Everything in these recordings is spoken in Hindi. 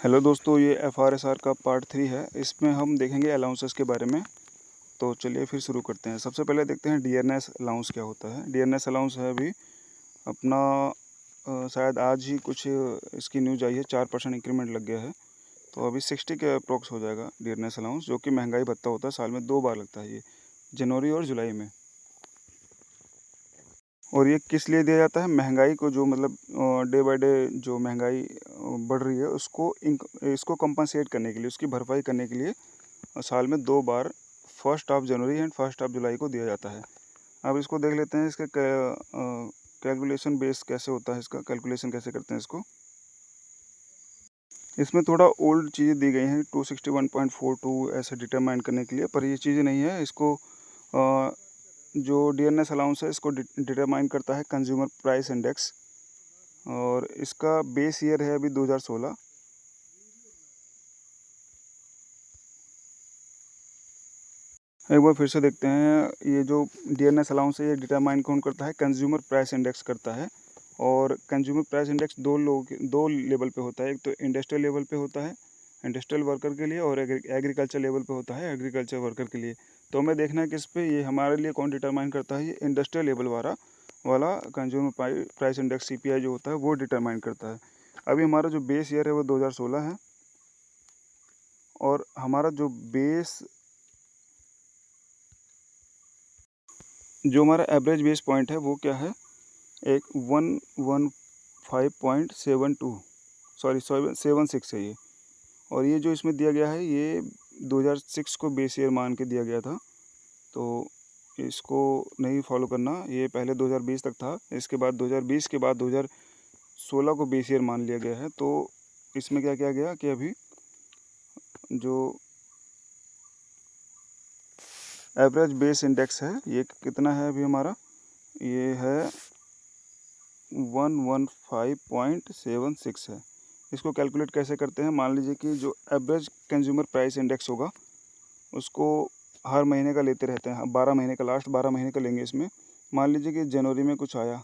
हेलो दोस्तों, ये एफआरएसआर का पार्ट 3 है। इसमें हम देखेंगे अलाउंसेस के बारे में। तो चलिए फिर शुरू करते हैं। सबसे पहले देखते हैं डियरनेस अलाउंस क्या होता है। डियरनेस अलाउंस है अभी अपना शायद आज ही कुछ इसकी न्यूज़ आई है, 4% इंक्रीमेंट लग गया है। तो अभी 60 के अप्रोक्स हो जाएगा डियरनेस अलाउंस, जो कि महंगाई भत्ता होता है। साल में 2 बार लगता है, ये जनवरी और जुलाई में। और ये किस लिए दिया जाता है? महंगाई को जो मतलब डे बाय डे जो महंगाई बढ़ रही है इसको कंपनसेट करने के लिए, उसकी भरपाई करने के लिए साल में 2 बार 1 of January and 1 of July को दिया जाता है। अब इसको देख लेते हैं, इसका कैलकुलेशन बेस कैसे होता है, इसका कैलकुलेशन कैसे करते हैं इसको। इसमें थोड़ा ओल्ड चीज़ें दी गई हैं 261.42 ऐसे डिटरमाइन करने के लिए, पर ये चीज़ें नहीं है। इसको जो डियरनेस अलाउंस है इसको डिटरमाइन करता है कंज्यूमर प्राइस इंडेक्स, और इसका बेस ईयर है अभी 2016। एक बार फिर से देखते हैं, ये जो डियरनेस अलाउंस है ये डिटरमाइन कौन करता है? कंज्यूमर प्राइस इंडेक्स करता है। और कंज्यूमर प्राइस इंडेक्स दो लेवल पे होता है। एक तो इंडस्ट्रियल लेवल पे होता है इंडस्ट्रियल वर्कर के लिए, और एग्रीकल्चर लेवल पे होता है एग्रीकल्चर वर्कर के लिए। तो हमें देखना है किस पे ये हमारे लिए कौन डिटरमाइन करता है। ये इंडस्ट्रियल लेवल वाला कंज्यूमर प्राइस इंडेक्स सीपीआई जो होता है वो डिटरमाइन करता है। अभी हमारा जो बेस ईयर है वो 2016 है, और हमारा जो हमारा एवरेज बेस पॉइंट है वो क्या है? एक 115.72 सॉरी 76 है ये। और ये जो इसमें दिया गया है ये 2006 को बेस ईयर मान के दिया गया था। तो इसको नहीं फॉलो करना, ये पहले 2020 तक था। इसके बाद 2020 के बाद 2016 को बेस ईयर मान लिया गया है। तो इसमें क्या किया गया कि अभी जो एवरेज बेस इंडेक्स है ये कितना है? अभी हमारा ये है 115.76 है। इसको कैलकुलेट कैसे करते हैं? मान लीजिए कि जो एवरेज कंज्यूमर प्राइस इंडेक्स होगा उसको हर महीने का लेते रहते हैं, 12 महीने का, लास्ट 12 महीने का लेंगे इसमें। मान लीजिए कि जनवरी में कुछ आया,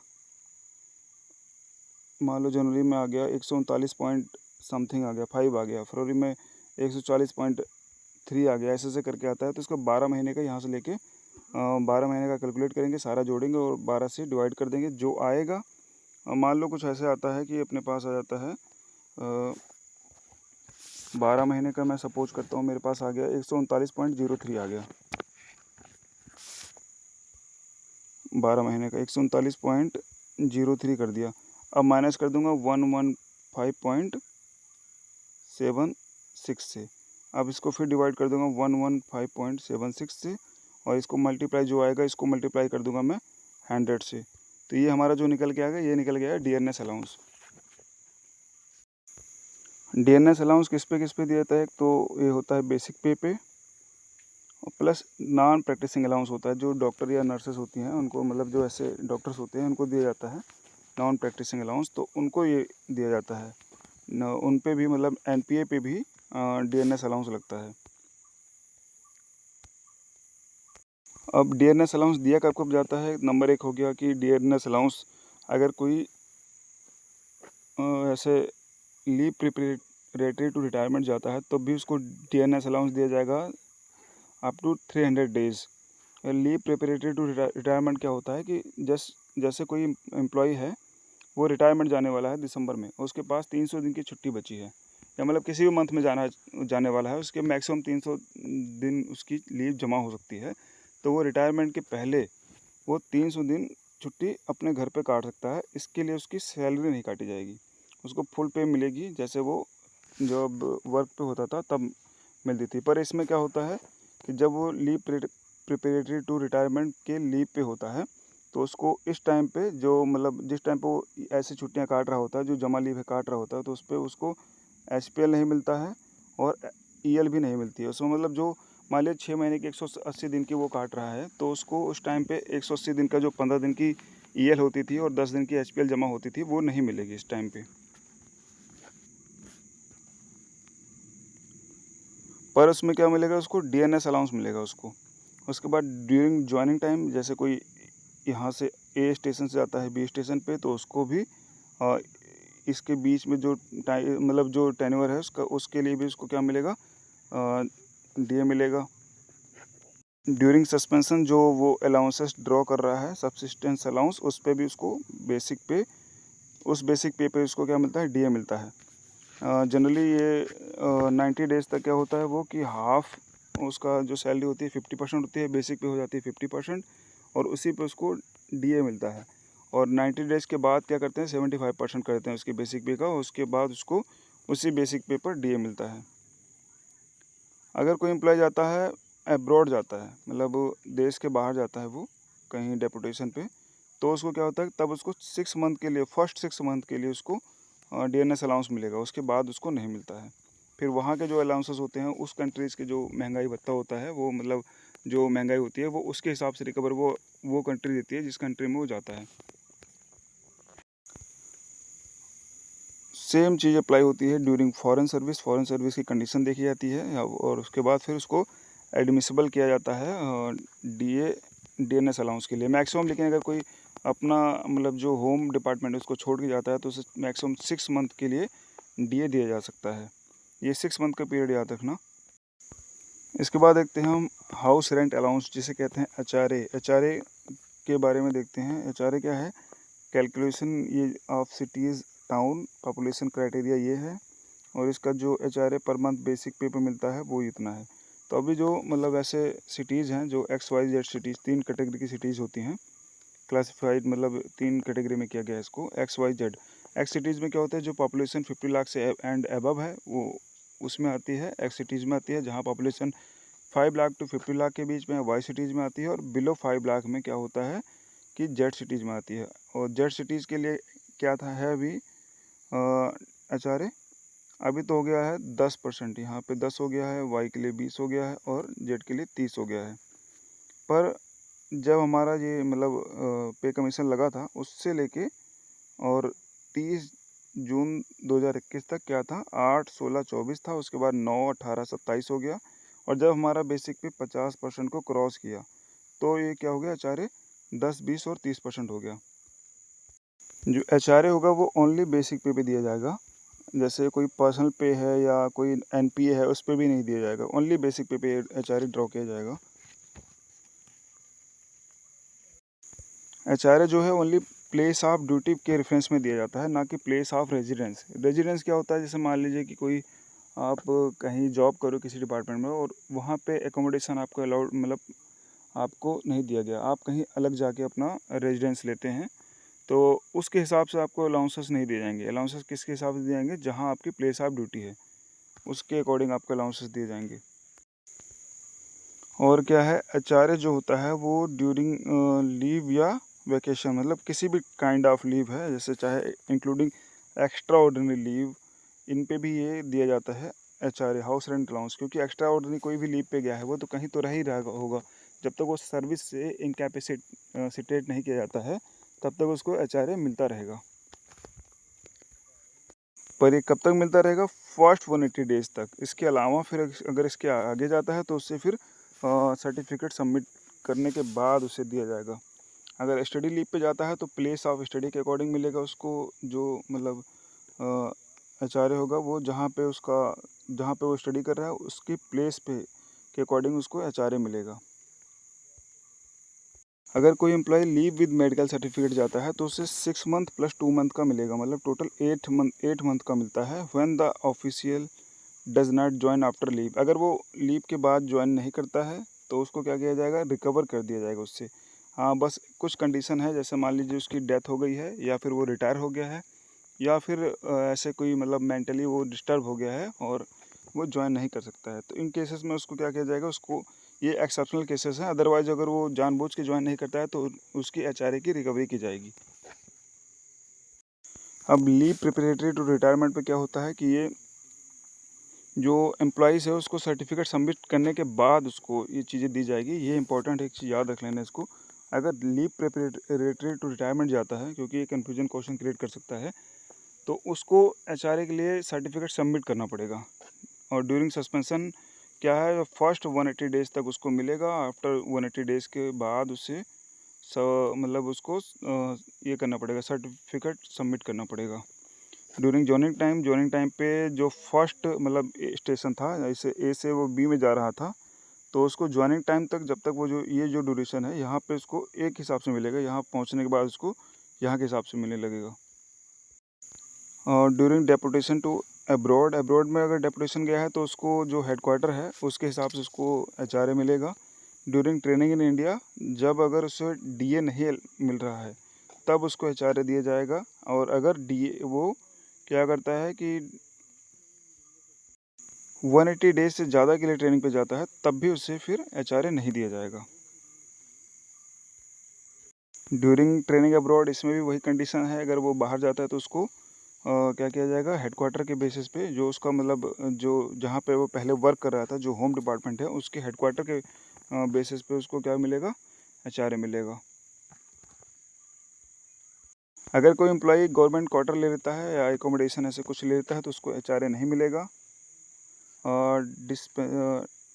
मान लो जनवरी में आ गया 139 पॉइंट समथिंग आ गया, 5 आ गया। फरवरी में 140.3 आ गया, ऐसे ऐसे करके आता है। तो इसको 12 महीने का यहाँ से लेके 12 महीने का कैलकुलेट करेंगे, सारा जोड़ेंगे और 12 से डिवाइड कर देंगे। जो आएगा, मान लो कुछ ऐसे आता है कि अपने पास आ जाता है 12 महीने का, मैं सपोज करता हूँ मेरे पास आ गया 139.03 आ गया। 12 महीने का 139.03 कर दिया। अब माइनस कर दूंगा 115.76 से। अब इसको फिर डिवाइड कर दूंगा 115.76 से, और इसको मल्टीप्लाई जो आएगा इसको मल्टीप्लाई कर दूंगा मैं 100 से। तो ये हमारा जो निकल के आएगा ये निकल गया है डियरनेस अलाउंस। डियरनेस अलाउंस किस पे दिया जाता है? एक तो ये होता है बेसिक पे और प्लस नॉन प्रैक्टिसिंग अलाउंस होता है। जो डॉक्टर या नर्सेस होती हैं उनको, मतलब जो ऐसे डॉक्टर्स होते हैं उनको दिया जाता है नॉन प्रैक्टिसिंग अलाउंस, तो उनको ये दिया जाता है उन पे भी, मतलब एनपीए पे भी डियरनेस अलाउंस लगता है। अब डियरनेस अलाउंस दिया कब कब जाता है? नंबर 1 हो गया कि डियरनेस अलाउंस अगर कोई ऐसे लीव प्रिपरेटरी टू रिटायरमेंट जाता है तो भी उसको डियरनेस अलाउंस दिया जाएगा up to 300 days. Leave preparatory to retirement क्या होता है कि जैसे कोई एम्प्लॉय है, वो रिटायरमेंट जाने वाला है दिसंबर में, उसके पास 300 दिन की छुट्टी बची है, या मतलब किसी भी मंथ में जाने वाला है, उसके मैक्सिमम 300 दिन उसकी लीव जमा हो सकती है। तो वो रिटायरमेंट के पहले वो 300 दिन छुट्टी अपने घर पे काट सकता है। इसके लिए उसकी सैलरी नहीं काटी जाएगी, उसको फुल पे मिलेगी, जैसे वो जब वर्क पे होता था तब मिलती थी। पर इसमें क्या होता है कि जब वो लीव प्रिपरेटरी टू रिटायरमेंट के लीव पे होता है, तो उसको इस टाइम पे जो, मतलब जिस टाइम पे वो ऐसी छुट्टियां काट रहा होता है, जो जमा लीव है काट रहा होता है, तो उस पर उसको एचपीएल नहीं मिलता है और ईएल भी नहीं मिलती है उसमें। मतलब जो मान लिया 6 महीने की 180 दिन की वो काट रहा है, तो उसको उस टाइम पे 180 दिन का जो 15 दिन की ईएल होती थी और 10 दिन की एचपीएल जमा होती थी वो नहीं मिलेगी इस टाइम पे। पर उसमें क्या मिलेगा? उसको डीएनएस अलाउंस मिलेगा उसको। उसके बाद ड्यूरिंग ज्वाइनिंग टाइम, जैसे कोई यहाँ से ए स्टेशन से आता है बी स्टेशन पे, तो उसको भी इसके बीच में जो मतलब जो टेन्योर है उसका, उसके लिए भी उसको क्या मिलेगा, डीए मिलेगा। ड्यूरिंग सस्पेंशन जो वो अलाउंसेस ड्रॉ कर रहा है, सब्सिस्टेंस अलाउंस, उस पे भी उसको बेसिक पे, उस बेसिक पे पे उसको क्या मिलता है, डीए मिलता है। जनरली ये 90 डेज़ तक क्या होता है वो कि हाफ उसका जो सैलरी होती है 50% होती है, बेसिक पे हो जाती है 50%, और उसी पे उसको डीए मिलता है। और 90 डेज़ के बाद क्या करते हैं, 75% करते हैं उसके बेसिक पे का, उसके बाद उसको उसी बेसिक पे पर डीए मिलता है। अगर कोई एम्प्लॉय जाता है, अब्रॉड जाता है, मतलब देश के बाहर जाता है वो कहीं डेपुटेशन पे, तो उसको क्या होता है, तब उसको 6 मंथ के लिए, फर्स्ट 6 मंथ के लिए उसको डीएनएस अलाउंस मिलेगा, उसके बाद उसको नहीं मिलता है। फिर वहाँ के जो अलाउंसेस होते हैं, उस कंट्रीज़ के जो महंगाई भत्ता होता है वो, मतलब जो महंगाई होती है वो उसके हिसाब से रिकवर वो कंट्री देती है जिस कंट्री में वो जाता है। सेम चीज़ अप्लाई होती है during foreign service. Foreign service की कंडीशन देखी जाती है, और उसके बाद फिर उसको एडमिसिबल किया जाता है डीएनएस अलाउंस के लिए मैक्सिमम। लेकिन अगर कोई अपना मतलब जो होम डिपार्टमेंट है उसको छोड़ के जाता है तो उसे मैक्सिमम 6 मंथ के लिए डीए दिया जा सकता है। ये 6 मंथ का पीरियड याद रखना। इसके बाद देखते हैं हम हाउस रेंट अलाउंस, जिसे कहते हैं एचआरए। एचआरए के बारे में देखते हैं। एचआरए क्या है, कैलकुलेशन ये of cities town population criteria ये है, और इसका जो एचआरए पर मंथ बेसिक पे पे मिलता है वो इतना है। तो अभी जो मतलब ऐसे सिटीज़ हैं जो XYZ सिटीज़, 3 कैटेगरी की सिटीज़ होती हैं क्लासिफाइड, मतलब 3 कैटेगरी में किया गया है इसको, XYZ। एक्स सिटीज़ में क्या होता है, जो पॉपुलेशन 50 लाख से एंड अबव है वो उसमें आती है, एक्स सिटीज़ में आती है। जहाँ पॉपुलेशन 5 लाख टू 50 लाख के बीच में वाई सिटीज़ में आती है, और बिलो 5 लाख में क्या होता है कि जेड सिटीज़ में आती है। और जेड सिटीज़ के लिए क्या था है अभी एचआरए, अभी तो हो गया है 10%, यहाँ पे 10 हो गया है, वाई के लिए 20 हो गया है, और जेड के लिए 30 हो गया है। पर जब हमारा ये मतलब पे कमीशन लगा था उससे लेके और 30 जून 2021 तक क्या था, 8, 16, 24 था, उसके बाद 9, 18, 27 हो गया, और जब हमारा बेसिक पे 50% को क्रॉस किया तो ये क्या हो गया, एचआरए 10, 20 और 30% हो गया। जो एचआरए होगा वो ओनली बेसिक पे दिया जाएगा, जैसे कोई पर्सनल पे है या कोई एनपीए है उस पर भी नहीं दिया जाएगा, ओनली बेसिक पे एचआरए ड्रॉ किया जाएगा। एचआरए जो है ओनली प्लेस ऑफ ड्यूटी के रेफरेंस में दिया जाता है, ना कि प्लेस ऑफ रेजिडेंस। रेजिडेंस क्या होता है, जैसे मान लीजिए कि कोई आप कहीं जॉब करो किसी डिपार्टमेंट में और वहाँ पे एकोमोडेशन आपको अलाउड, मतलब आपको नहीं दिया गया, आप कहीं अलग जाके अपना रेजिडेंस लेते हैं, तो उसके हिसाब से आपको अलाउंसेस नहीं दिए जाएंगे। अलाउंसेस किसके हिसाब से दिए जाएंगे, जहाँ आपकी प्लेस ऑफ ड्यूटी है उसके अकॉर्डिंग आपको अलाउंसेस दिए जाएंगे। और क्या है, एचआरए जो होता है वो ड्यूरिंग लीव या वेकेशन, मतलब किसी भी काइंड ऑफ लीव है, जैसे चाहे इंक्लूडिंग एक्स्ट्रा ऑर्डिनरी लीव, इन पे भी ये दिया जाता है एचआरए, हाउस रेंट अलाउंस। क्योंकि एक्स्ट्रा ऑर्डिनरी कोई भी लीव पे गया है वो तो कहीं तो रह ही रहा होगा, जब तक वो सर्विस से इनकैपेसिटेट नहीं किया जाता है तब तक उसको एचआरए मिलता रहेगा। पर ये कब तक मिलता रहेगा, फर्स्ट 180 डेज़ तक। इसके अलावा फिर अगर इसके आगे जाता है तो उससे फिर सर्टिफिकेट सबमिट करने के बाद उसे दिया जाएगा। अगर स्टडी लीव पे जाता है तो प्लेस ऑफ स्टडी के अकॉर्डिंग मिलेगा उसको, जो मतलब एचआरए होगा वो जहाँ पे वो स्टडी कर रहा है उसकी प्लेस पे के अकॉर्डिंग उसको एचआरए मिलेगा। अगर कोई employ leave with medical certificate जाता है तो उसे 6 मंथ प्लस 2 मंथ का मिलेगा, मतलब टोटल 8 मंथ का मिलता है। When the official does not join after leave, अगर वो लीव के बाद ज्वाइन नहीं करता है तो उसको क्या किया जाएगा, रिकवर कर दिया जाएगा उससे। हाँ, बस कुछ कंडीशन है, जैसे मान लीजिए उसकी डेथ हो गई है, या फिर वो रिटायर हो गया है, या फिर ऐसे कोई मतलब मेंटली वो डिस्टर्ब हो गया है और वो ज्वाइन नहीं कर सकता है, तो इन केसेस में उसको क्या किया जाएगा, उसको, ये एक्सेप्शनल केसेस हैं, अदरवाइज अगर वो जानबूझ के ज्वाइन नहीं करता है तो उसकी एचआरए की रिकवरी की जाएगी। अब लीव प्रिपरेटरी टू रिटायरमेंट पे क्या होता है कि ये जो एम्प्लॉइज़ है उसको सर्टिफिकेट सबमिट करने के बाद उसको ये चीज़ें दी जाएगी। ये इंपॉर्टेंट एक चीज़ याद रख लेना इसको। अगर लीव प्रिपरेटरी टू रिटायरमेंट जाता है, क्योंकि ये कन्फ्यूजन क्वेश्चन क्रिएट कर सकता है, तो उसको एचआरए के लिए सर्टिफिकेट सबमिट करना पड़ेगा। और ड्यूरिंग सस्पेंशन क्या है, फर्स्ट 180 डेज़ तक उसको मिलेगा, आफ्टर 180 डेज़ के बाद उसे मतलब उसको ये करना पड़ेगा, सर्टिफिकेट सबमिट करना पड़ेगा। ड्यूरिंग जॉइनिंग टाइम पे जो फर्स्ट मतलब स्टेशन था, जैसे ए से वो बी में जा रहा था, तो उसको जॉइनिंग टाइम तक जब तक वो जो ड्यूरेशन है यहाँ पे उसको एक हिसाब से मिलेगा, यहाँ पहुँचने के बाद उसको यहाँ के हिसाब से मिलने लगेगा। और ड्यूरिंग डेपुटेशन टू अब्रॉड में अगर डेपुटेशन गया है तो उसको जो हेडक्वार्टर है उसके हिसाब से उसको एचआरए मिलेगा। ड्यूरिंग ट्रेनिंग इन इंडिया, जब अगर उसे डीए नहीं मिल रहा है तब उसको एचआरए दिया जाएगा। और अगर डीए वो क्या करता है कि 180 डेज से ज़्यादा के लिए ट्रेनिंग पे जाता है तब भी उसे फिर एचआरए नहीं दिया जाएगा। ड्यूरिंग ट्रेनिंग अब्रॉड इसमें भी वही कंडीशन है, अगर वो बाहर जाता है तो उसको क्या किया जाएगा, हेडक्वार्टर के बेसिस पे, जो उसका मतलब जो जहाँ पे वो पहले वर्क कर रहा था, जो होम डिपार्टमेंट है उसके हेडक्वार्टर के बेसिस पे उसको क्या मिलेगा, एचआरए मिलेगा। अगर कोई एम्प्लॉई गवर्नमेंट क्वार्टर ले लेता है या एकोमोडेशन ऐसे कुछ ले लेता है तो उसको एचआरए नहीं मिलेगा। और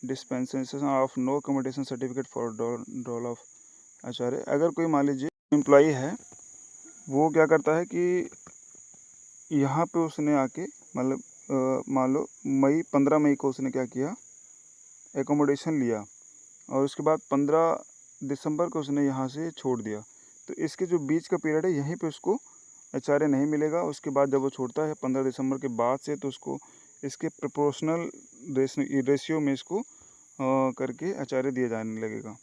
dispensation of no accommodation certificate for drawal of HRA. अगर कोई मान लीजिए एम्प्लॉई है, वो क्या करता है कि यहाँ पे उसने आके मतलब मान लो 15 मई को उसने क्या किया, एकोमोडेशन लिया, और उसके बाद 15 दिसंबर को उसने यहाँ से छोड़ दिया, तो इसके जो बीच का पीरियड है यहीं पे उसको एचआरए नहीं मिलेगा। उसके बाद जब वो छोड़ता है 15 दिसंबर के बाद से, तो उसको इसके प्रोपोर्शनल रेशियो में इसको करके एचआरए दिया जाने लगेगा।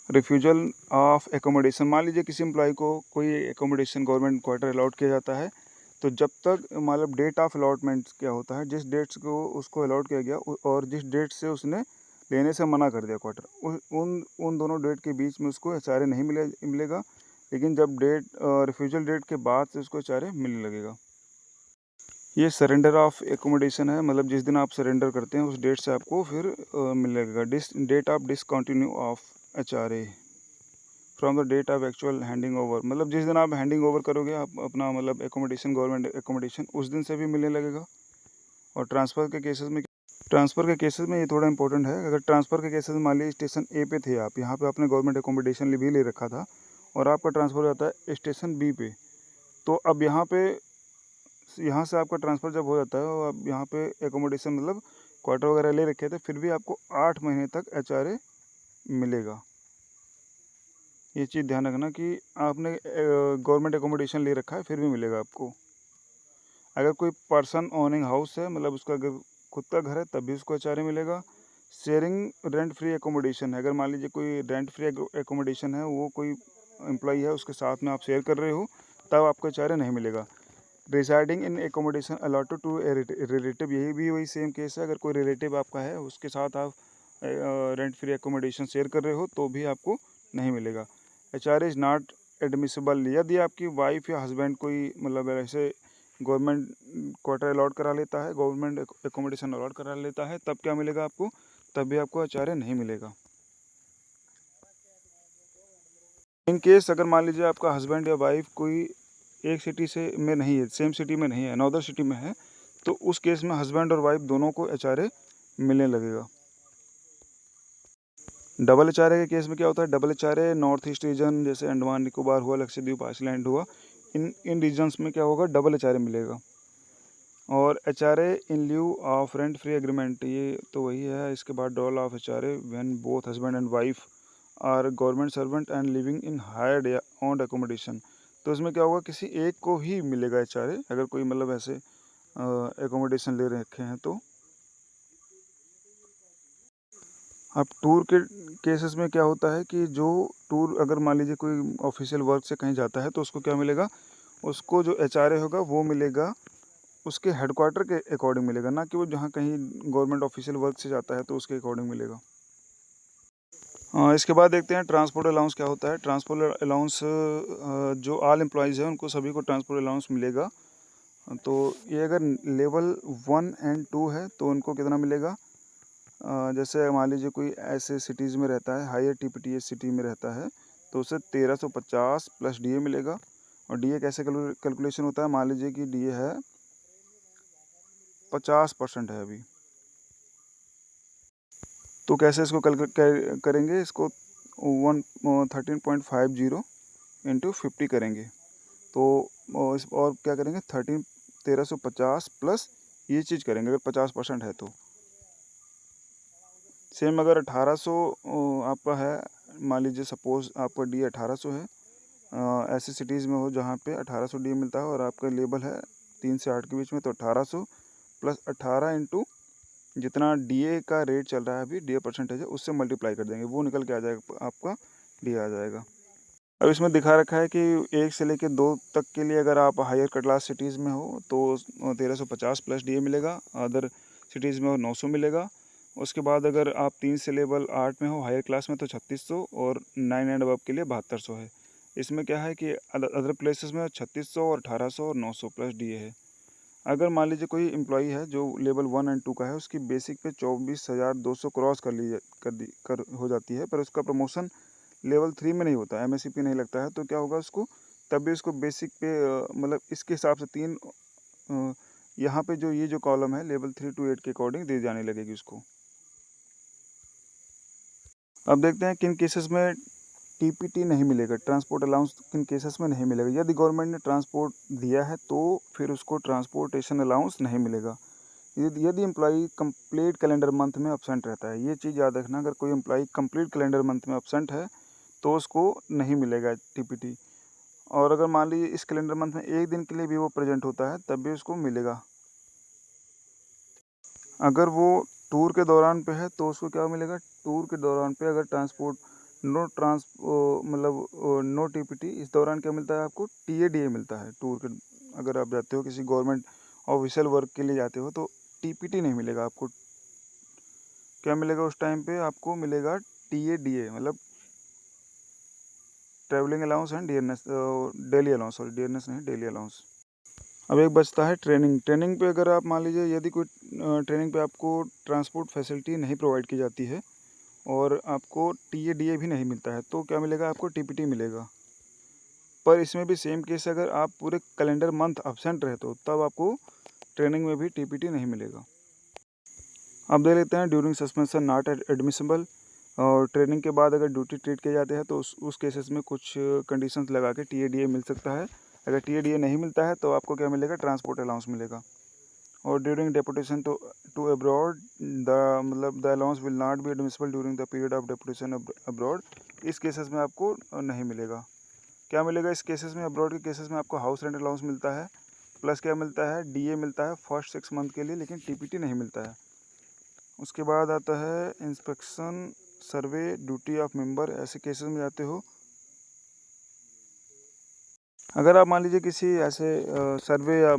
रिफ्यूजल ऑफ एकोमोडेशन, मान लीजिए किसी एम्प्लॉय को कोई एकोमोडेशन गवर्नमेंट क्वार्टर अलॉट किया जाता है, तो जब तक मतलब डेट ऑफ अलॉटमेंट क्या होता है, जिस डेट्स को उसको अलॉट किया गया और जिस डेट से उसने लेने से मना कर दिया क्वार्टर, उन दोनों डेट के बीच में उसको एचआरए नहीं मिलेगा। लेकिन जब रिफ्यूजल डेट के बाद से उसको एचआरए मिलने लगेगा। ये सरेंडर ऑफ एकोमोडेशन है, मतलब जिस दिन आप सरेंडर करते हैं उस डेट से आपको फिर मिलने लगेगा। Date of discontinue of HRA from the date of actual handing over, मतलब जिस दिन आप हैंडिंग ओवर करोगे आप अपना मतलब एकोमोडेशन, गवर्नमेंट एकोमोडेशन, उस दिन से भी मिलने लगेगा। और ट्रांसफ़र के केसेस में ये थोड़ा इंपॉर्टेंट है। अगर ट्रांसफ़र के केसेस में मान लीजिए स्टेशन ए पे थे आप, यहाँ पे आपने गवर्नमेंट एकोमोडेशन भी ले रखा था और आपका ट्रांसफ़र हो जाता है स्टेशन बी पे, तो अब यहाँ से आपका ट्रांसफ़र जब हो जाता है और अब यहाँ पे एकोमोडेशन मतलब क्वार्टर वगैरह ले रखे थे, फिर भी आपको 8 महीने तक एचआरए मिलेगा। ये चीज़ ध्यान रखना कि आपने गवर्नमेंट एकोमोडेशन ले रखा है फिर भी मिलेगा आपको। अगर कोई पर्सन ओनिंग हाउस है, मतलब उसका अगर खुद का घर है, तब भी उसको एचआरए मिलेगा। शेयरिंग रेंट फ्री एकोमोडेशन है, अगर मान लीजिए कोई रेंट फ्री एकोमोडेशन है, वो कोई एम्प्लॉई है उसके साथ में आप शेयर कर रहे हो, तब आपको एचआरए नहीं मिलेगा। Residing in accommodation allotted to a relative, यही भी वही सेम केस है। अगर कोई रिलेटिव आपका है उसके साथ आप रेंट फ्री एकोमोडेशन शेयर कर रहे हो तो भी आपको नहीं मिलेगा। एचआरए इज़ नॉट एडमिसिबल, यदि आपकी वाइफ या हस्बैंड कोई मतलब ऐसे गवर्नमेंट क्वार्टर अलॉट करा लेता है, गवर्नमेंट एकोमोडेशन अलॉट करा लेता है, तब क्या मिलेगा आपको, तब भी आपको एचआरए नहीं मिलेगा। इन केस अगर मान लीजिए आपका हस्बैंड या वाइफ कोई एक सिटी से में नहीं है, सेम सिटी में नहीं है, अनदर सिटी में है, तो उस केस में हस्बैंड और वाइफ दोनों को एचआरए मिलने लगेगा। डबल एचआरए के केस में क्या होता है, double HRA north east region जैसे अंडमान निकोबार हुआ, लक्षद्वीप आइसलैंड हुआ, इन रीजन्स में क्या होगा, डबल एचआरए मिलेगा। और HRA in lieu of rent free agreement, ये तो वही है। इसके बाद drawal of HRA when both husband and wife are government servant and living in hired या ओन्ड एकोमोडेशन, तो इसमें क्या होगा, किसी एक को ही मिलेगा एचआरए अगर कोई मतलब ऐसे एकोमोडेशन ले रखे हैं तो। अब टूर के केसेस में क्या होता है कि जो टूर अगर मान लीजिए कोई ऑफिशियल वर्क से कहीं जाता है तो उसको क्या मिलेगा, उसको जो एचआरए होगा वो मिलेगा उसके हेडक्वार्टर के अकॉर्डिंग मिलेगा, ना कि वो जहाँ कहीं गवर्नमेंट ऑफिशियल वर्क से जाता है तो उसके अकॉर्डिंग मिलेगा। इसके बाद देखते हैं ट्रांसपोर्ट अलाउंस क्या होता है। ट्रांसपोर्ट अलाउंस जो ऑल एम्प्लॉयज़ हैं उनको सभी को ट्रांसपोर्ट अलाउंस मिलेगा। तो ये अगर लेवल 1 एंड 2 है तो उनको कितना मिलेगा, जैसे मान लीजिए कोई ऐसे सिटीज़ में रहता है, हायर टीपीटीएस सिटी में रहता है, तो उसे 1350 प्लस डीए मिलेगा। और डीए कैसे कैलकुलेशन होता है, मान लीजिए कि डीए है 50% है अभी, तो कैसे इसको करेंगे, इसको 13.50 इंटू 50 करेंगे, तो और क्या करेंगे 1350 प्लस ये चीज़ करेंगे अगर 50% है तो। सेम अगर 1800 आपका है, मान लीजिए सपोज़ आपका डी 1800 है, ऐसी सिटीज़ में हो जहाँ पे 1800 डी मिलता है और आपका लेवल है 3 से 8 के बीच में, तो 1800 प्लस 18 इंटू जितना डीए का रेट चल रहा है अभी, डीए परसेंटेज है, उससे मल्टीप्लाई कर देंगे, वो निकल के आ जाएगा, आपका डी आ जाएगा। अब इसमें दिखा रखा है कि 1 से लेकर 2 तक के लिए अगर आप हायर क्लास सिटीज़ में हो तो 1350 प्लस डीए मिलेगा, अदर सिटीज़ में हो 900 मिलेगा। उसके बाद अगर आप 3 से लेवल 8 में हो हायर क्लास में तो 3600 और 9 एंड अबव के लिए 7200 है। इसमें क्या है कि अदर प्लेसेस में 3600 और 1800 और 900 प्लस डीए है। अगर मान लीजिए कोई एम्प्लॉई है जो लेवल 1 एंड 2 का है, उसकी बेसिक पे 24,200 क्रॉस कर हो जाती है, पर उसका प्रमोशन लेवल 3 में नहीं होता, एमएससीपी नहीं लगता है, तो क्या होगा उसको, तब भी उसको बेसिक पे मतलब इसके हिसाब से 3 यहाँ पे जो ये जो कॉलम है लेवल 3 to 8 के अकॉर्डिंग दी जाने लगेगी उसको। अब देखते हैं किन केसेस में टीपीटी नहीं मिलेगा, ट्रांसपोर्ट अलाउंस किन केसेस में नहीं मिलेगा। यदि गवर्नमेंट ने ट्रांसपोर्ट दिया है तो फिर उसको ट्रांसपोर्टेशन अलाउंस नहीं मिलेगा। यदि एम्प्लॉई कंप्लीट कैलेंडर मंथ में अब्सेंट रहता है, ये चीज़ याद रखना, अगर कोई एम्प्लॉई कंप्लीट कैलेंडर मंथ में अब्सेंट है तो उसको नहीं मिलेगा टीपीटी। और अगर मान लीजिए इस कैलेंडर मंथ में एक दिन के लिए भी वो प्रेजेंट होता है तब भी उसको मिलेगा। अगर वो टूर के दौरान पे है तो उसको क्या मिलेगा, टूर के दौरान पे अगर ट्रांसपोर्ट नो टीपीटी, इस दौरान क्या मिलता है आपको, टीएडीए मिलता है। टूर के अगर आप जाते हो किसी गवर्नमेंट ऑफिशियल वर्क के लिए जाते हो तो टीपीटी नहीं मिलेगा आपको। क्या मिलेगा उस टाइम पे, आपको मिलेगा टीएडीए, मतलब travelling allowance and DNS, daily allowance, sorry DNS नहीं, डेली अलाउंस। अब एक बचता है ट्रेनिंग। ट्रेनिंग पे अगर आप मान लीजिए यदि कोई ट्रेनिंग पे आपको ट्रांसपोर्ट फैसिलिटी नहीं प्रोवाइड की जाती है और आपको टीएडीए भी नहीं मिलता है तो क्या मिलेगा आपको, टीपीटी मिलेगा। पर इसमें भी सेम केस, अगर आप पूरे कैलेंडर मंथ अब्सेंट रहे तो तब आपको ट्रेनिंग में भी टीपीटी नहीं मिलेगा। अब देख लेते हैं ड्यूरिंग सस्पेंशन नॉट एडमिसिबल। और ट्रेनिंग के बाद अगर ड्यूटी ट्रीट किए जाते हैं तो उस केसेस में कुछ कंडीशंस लगा के टीएडीए मिल सकता है। अगर टीएडीए नहीं मिलता है तो आपको क्या मिलेगा, ट्रांसपोर्ट अलाउंस मिलेगा। और during deputation to abroad the allowance will not be admissible during the period of deputation abroad. इस केसेस में आपको नहीं मिलेगा। क्या मिलेगा इस केसेस में, अब्रॉड के केसेस में आपको हाउस रेंट अलाउंस मिलता है, प्लस क्या मिलता है, डीए मिलता है फर्स्ट 6 मंथ के लिए, लेकिन टीपीटी नहीं मिलता है। उसके बाद आता है inspection survey duty of member. ऐसे केसेस में जाते हो, अगर आप मान लीजिए किसी ऐसे सर्वे या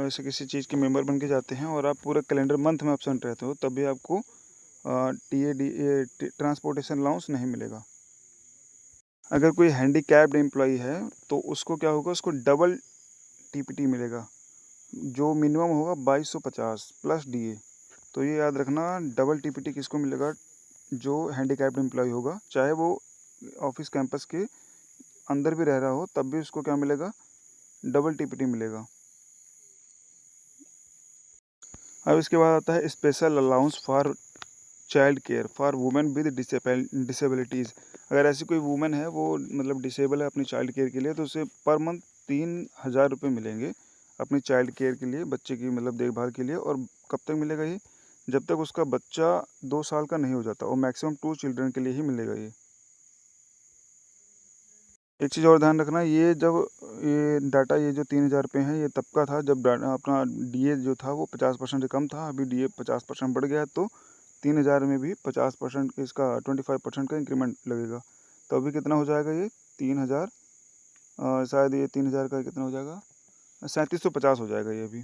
ऐसे किसी चीज़ के मेंबर बन के जाते हैं और आप पूरे कैलेंडर मंथ में एब्सेंट रहते हो तब भी आपको टीएडीए ट्रांसपोर्टेशन अलाउंस नहीं मिलेगा। अगर कोई हैंडीकैप्ड एम्प्लॉई है तो उसको क्या होगा, उसको डबल टीपीटी मिलेगा, जो मिनिमम होगा 2250 प्लस डीए। तो ये याद रखना, डबल टीपीटी किसको मिलेगा, जो हैंडीकैप्ड एम्प्लॉय होगा, चाहे वो ऑफिस कैंपस के अंदर भी रह रहा हो तब भी उसको क्या मिलेगा, डबल टीपीटी मिलेगा। अब इसके बाद आता है special allowance for child care for women with disabilities. अगर ऐसी कोई वुमेन है वो मतलब डिसेबल है अपनी चाइल्ड केयर के लिए तो उसे पर मंथ 3000 रुपये मिलेंगे अपनी चाइल्ड केयर के लिए, बच्चे की मतलब देखभाल के लिए। और कब तक मिलेगा ये, जब तक उसका बच्चा 2 साल का नहीं हो जाता, और मैक्सिमम 2 चिल्ड्रन के लिए ही मिलेगा ये। एक चीज़ और ध्यान रखना, ये जब ये डाटा, ये जो 3000 रुपये हैं, ये तब का था जब अपना डीए जो था वो 50% से कम था। अभी डीए 50% बढ़ गया है तो 3000 में भी 50% इसका 25% का इंक्रीमेंट लगेगा। तो अभी कितना हो जाएगा ये 3000, शायद ये 3000 का कितना हो जाएगा, 3750 हो जाएगा ये अभी।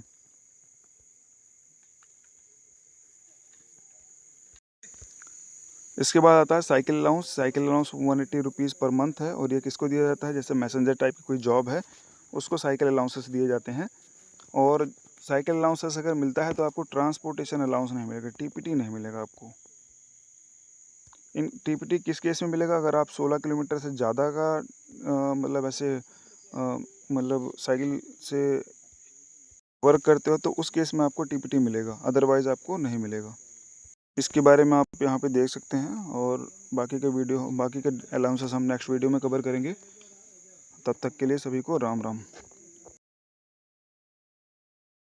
इसके बाद आता है cycle allowance. Cycle allowance 180 rupees per month है और ये किसको दिया जाता है, जैसे मैसेंजर टाइप की कोई जॉब है उसको साइकिल अलाउंसेस दिए जाते हैं। और साइकिल अलाउंसेस अगर मिलता है तो आपको ट्रांसपोर्टेशन अलाउंस नहीं मिलेगा, टीपीटी नहीं मिलेगा आपको। इन टीपीटी किस केस में मिलेगा, अगर आप 16 किलोमीटर से ज़्यादा का मतलब ऐसे मतलब साइकिल से वर्क करते हो तो उस केस में आपको टीपीटी मिलेगा, अदरवाइज़ आपको नहीं मिलेगा। इसके बारे में आप यहाँ पे देख सकते हैं। और बाकी के अलाउंसेस हम नेक्स्ट वीडियो में कवर करेंगे। तब तक के लिए सभी को राम राम।